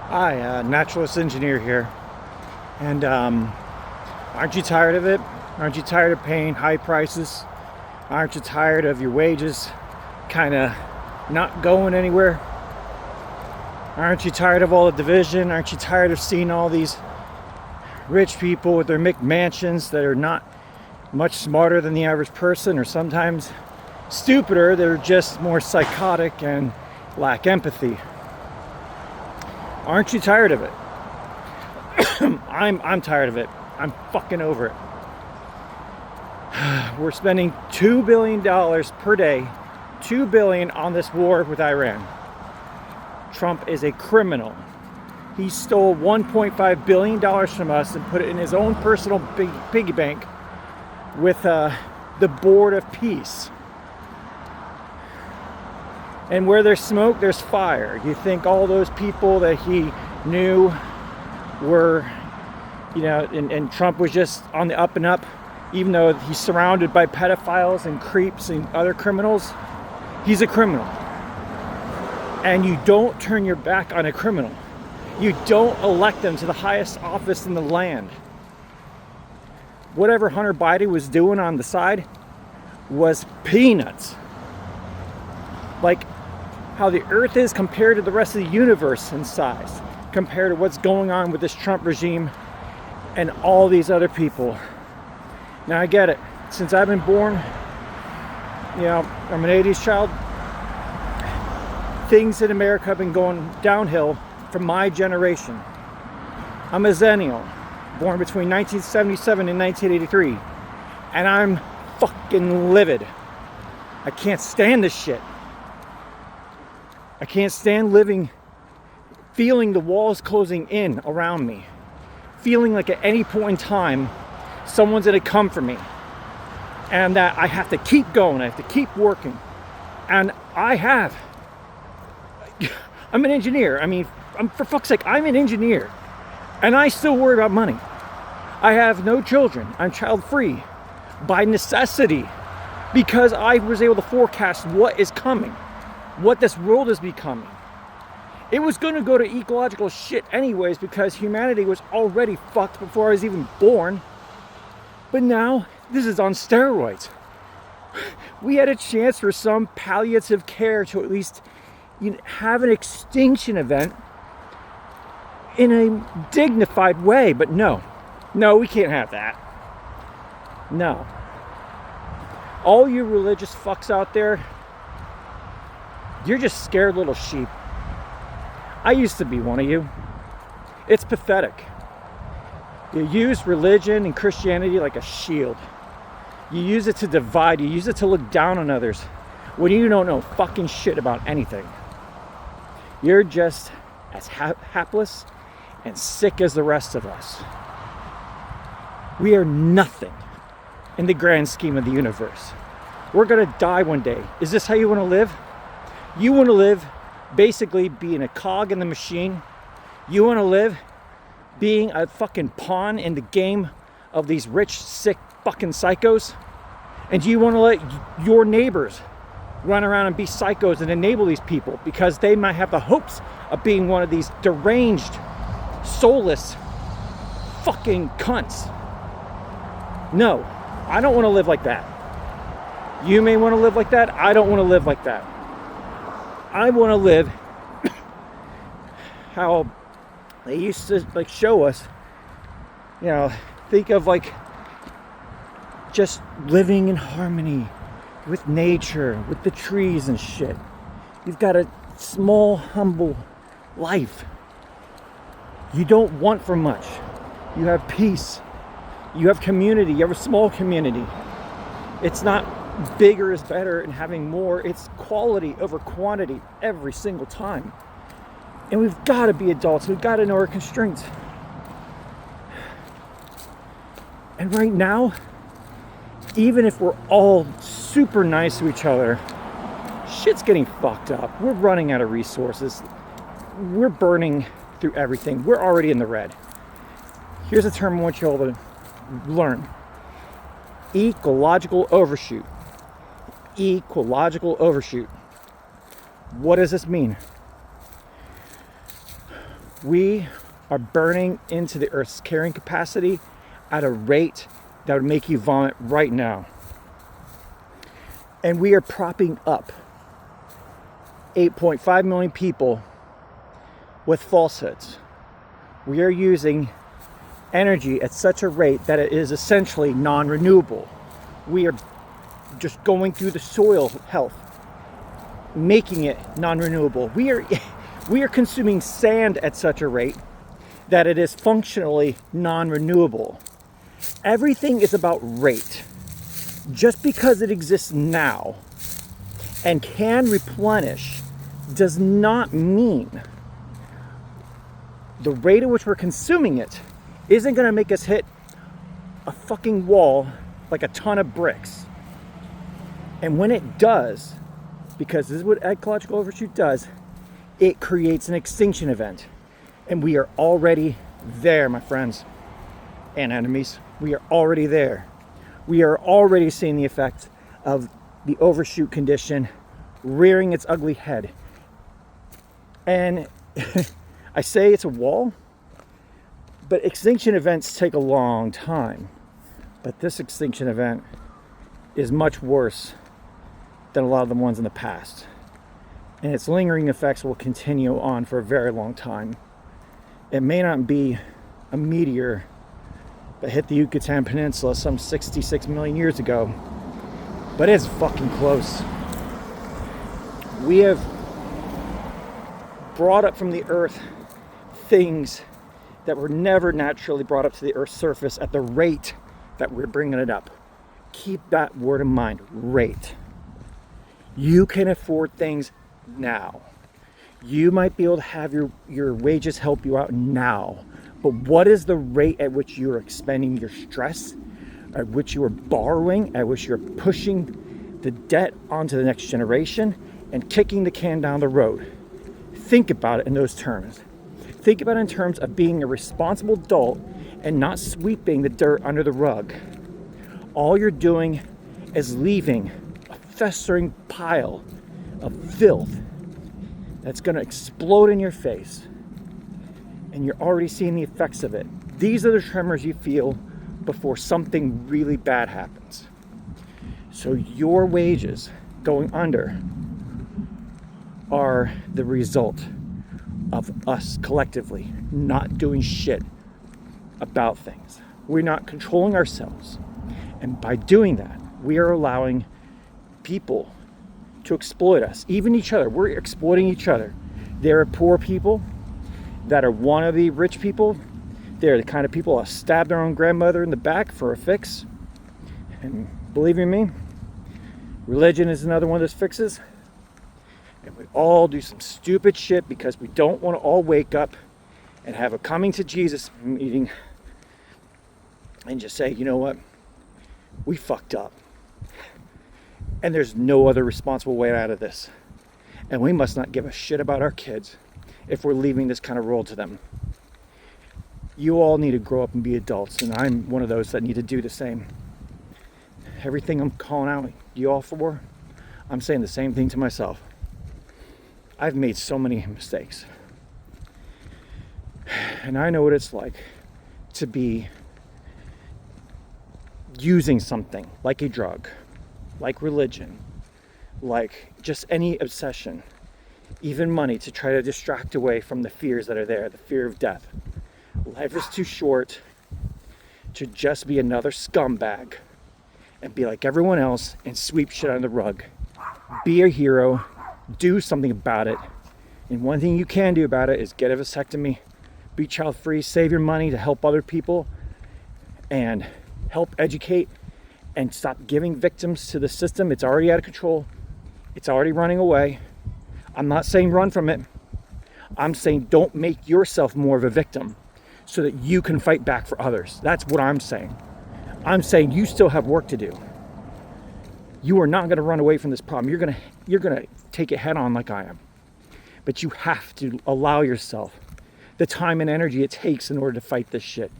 Hi, naturalist engineer here. And aren't you tired of it? Aren't you tired of paying high prices? Aren't you tired of your wages kind of not going anywhere? Aren't you tired of all the division? Aren't you tired of seeing all these rich people with their McMansions that are not much smarter than the average person, or sometimes stupider? They're just more psychotic and lack empathy. Aren't you tired of it? I'm tired of it. I'm fucking over it. We're spending $2 billion per day, $2 billion on this war with Iran. Trump is a criminal. He stole $1.5 billion from us and put it in his own personal piggy bank with the Board of Peace. And where there's smoke, there's fire. You think all those people that he knew were, and Trump was just on the up and up, even though he's surrounded by pedophiles and creeps and other criminals, he's a criminal. And you don't turn your back on a criminal. You don't elect them to the highest office in the land. Whatever Hunter Biden was doing on the side was peanuts. Like how the earth is compared to the rest of the universe in size, compared to what's going on with this Trump regime and all these other people. Now I get it. Since I've been born, I'm an 80s child, things in America have been going downhill from my generation. I'm a Zennial, born between 1977 and 1983, and I'm fucking livid. I can't stand this shit. I can't stand living, feeling the walls closing in around me, feeling like at any point in time, someone's gonna come for me, and that I have to keep going, I have to keep working. And I have. I'm an engineer. For fuck's sake, I'm an engineer, and I still worry about money. I have no children. I'm child-free by necessity, because I was able to forecast what is coming, what this world is becoming. It was going to go to ecological shit anyways, because humanity was already fucked before I was even born. But now, this is on steroids. We had a chance for some palliative care to at least have an extinction event in a dignified way. But no, we can't have that. No. All you religious fucks out there, you're just scared little sheep. I used to be one of you. It's pathetic. You use religion and Christianity like a shield. You use it to divide. You use it to look down on others when you don't know fucking shit about anything. You're just as hapless and sick as the rest of us. We are nothing in the grand scheme of the universe. We're gonna die one day. Is this how you want to live? You want to live basically being a cog in the machine? You want to live being a fucking pawn in the game of these rich, sick fucking psychos? And do you want to let your neighbors run around and be psychos and enable these people because they might have the hopes of being one of these deranged, soulless fucking cunts? No, I don't want to live like that. You may want to live like that. I don't want to live like that. I want to live how they used to show us, think of just living in harmony with nature, with the trees and shit. You've got a small, humble life. You don't want for much. You have peace. You have community. You have a small community. It's not bigger is better and having more. It's quality over quantity every single time. And we've got to be adults. We've got to know our constraints. And right now, even if we're all super nice to each other, shit's getting fucked up. We're running out of resources. We're burning through everything. We're already in the red. Here's a term I want you all to learn. Ecological overshoot. Ecological overshoot. What does this mean? We are burning into the Earth's carrying capacity at a rate that would make you vomit right now. And we are propping up 8.5 million people with falsehoods. We are using energy at such a rate that it is essentially non-renewable. We are just going through the soil health, making it non-renewable. We are consuming sand at such a rate that it is functionally non-renewable. Everything is about rate. Just because it exists now and can replenish does not mean the rate at which we're consuming it isn't going to make us hit a fucking wall like a ton of bricks. And when it does, because this is what ecological overshoot does, it creates an extinction event. And we are already there, my friends and enemies. We are already there. We are already seeing the effects of the overshoot condition rearing its ugly head. And I say it's a wall, but extinction events take a long time. But this extinction event is much worse than a lot of the ones in the past. And its lingering effects will continue on for a very long time. It may not be a meteor that hit the Yucatan Peninsula some 66 million years ago, but it's fucking close. We have brought up from the earth things that were never naturally brought up to the earth's surface at the rate that we're bringing it up. Keep that word in mind, rate. You can afford things now. You might be able to have your wages help you out now. But what is the rate at which you're expending your stress, at which you are borrowing, at which you're pushing the debt onto the next generation and kicking the can down the road? Think about it in those terms. Think about it in terms of being a responsible adult and not sweeping the dirt under the rug. All you're doing is leaving a festering pile of filth that's going to explode in your face. And you're already seeing the effects of it. These are the tremors you feel before something really bad happens. So your wages going under are the result of us collectively not doing shit about things. We're not controlling ourselves. And by doing that, we are allowing people to exploit us, even each other. We're exploiting each other. There are poor people that are wannabe rich people. They're the kind of people that stab their own grandmother in the back for a fix. And believe you me, religion is another one of those fixes. And we all do some stupid shit because we don't want to all wake up and have a coming to Jesus meeting and just say, you know what, we fucked up. And there's no other responsible way out of this. And we must not give a shit about our kids if we're leaving this kind of role to them. You all need to grow up and be adults, and I'm one of those that need to do the same. Everything I'm calling out you all for, I'm saying the same thing to myself. I've made so many mistakes. And I know what it's like to be using something like a drug, like religion, like just any obsession, even money, to try to distract away from the fears that are there, the fear of death. Life is too short to just be another scumbag and be like everyone else and sweep shit under the rug. Be a hero, do something about it. And one thing you can do about it is get a vasectomy, be child free, save your money to help other people, and help educate and stop giving victims to the system. It's already out of control. It's already running away. I'm not saying run from it. I'm saying don't make yourself more of a victim so that you can fight back for others. That's what I'm saying. I'm saying you still have work to do. You are not going to run away from this problem. You're going to take it head on like I am. But you have to allow yourself the time and energy it takes in order to fight this shit.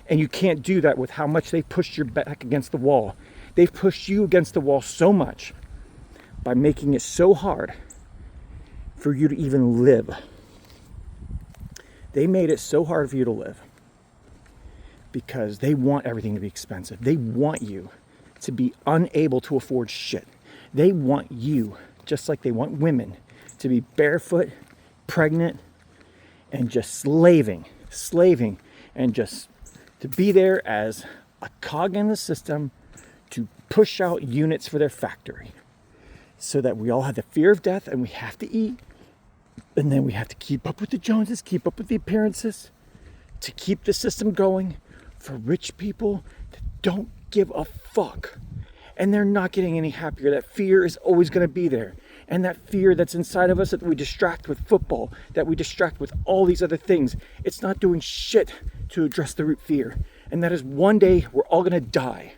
And you can't do that with how much they've pushed your back against the wall. They've pushed you against the wall so much by making it so hard for you to even live. They made it so hard for you to live because they want everything to be expensive. They want you to be unable to afford shit. They want you, just like they want women, to be barefoot, pregnant, and just slaving, and just to be there as a cog in the system to push out units for their factory, so that we all have the fear of death and we have to eat, and then we have to keep up with the Joneses, keep up with the appearances, to keep the system going for rich people that don't give a fuck. And they're not getting any happier. That fear is always going to be there. And that fear that's inside of us that we distract with football, that we distract with all these other things, it's not doing shit to address the root fear. And that is one day we're all going to die.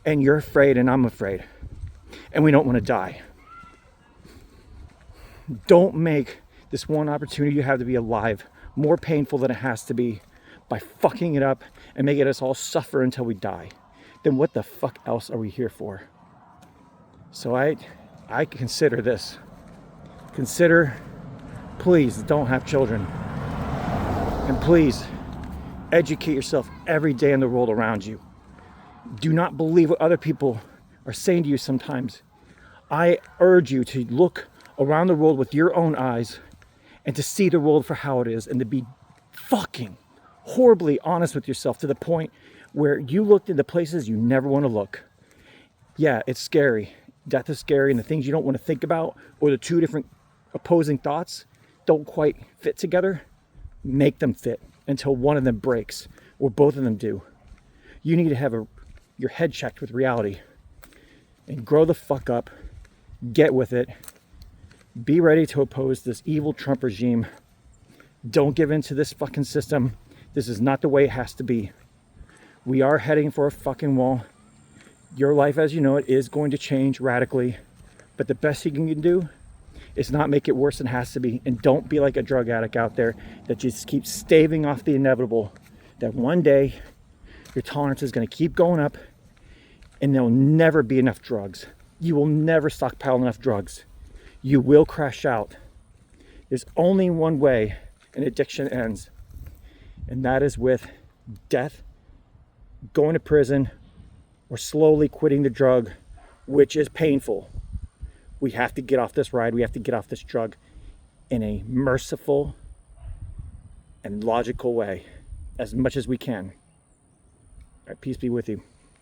And you're afraid and I'm afraid. And we don't want to die. Don't make this one opportunity you have to be alive more painful than it has to be by fucking it up and making us all suffer until we die. Then what the fuck else are we here for? So I consider this. Consider, please don't have children. And please educate yourself every day in the world around you. Do not believe what other people are saying to you sometimes. I urge you to look around the world with your own eyes and to see the world for how it is, and to be fucking horribly honest with yourself to the point where you looked into places you never want to look. Yeah, it's scary. Death is scary, and the things you don't want to think about, or the two different opposing thoughts don't quite fit together, make them fit until one of them breaks, or both of them do. You need to have your head checked with reality and grow the fuck up, get with it, be ready to oppose this evil Trump regime. Don't give in to this fucking system. This is not the way it has to be. We are heading for a fucking wall. Your life as you know it is going to change radically, but the best you can do is not make it worse than it has to be. And don't be like a drug addict out there that just keeps staving off the inevitable, that one day your tolerance is going to keep going up and there'll never be enough drugs. You will never stockpile enough drugs. You will crash out. There's only one way an addiction ends, and that is with death, going to prison, or slowly quitting the drug, which is painful. We have to get off this ride. We have to get off this drug in a merciful and logical way, as much as we can. All right, peace be with you.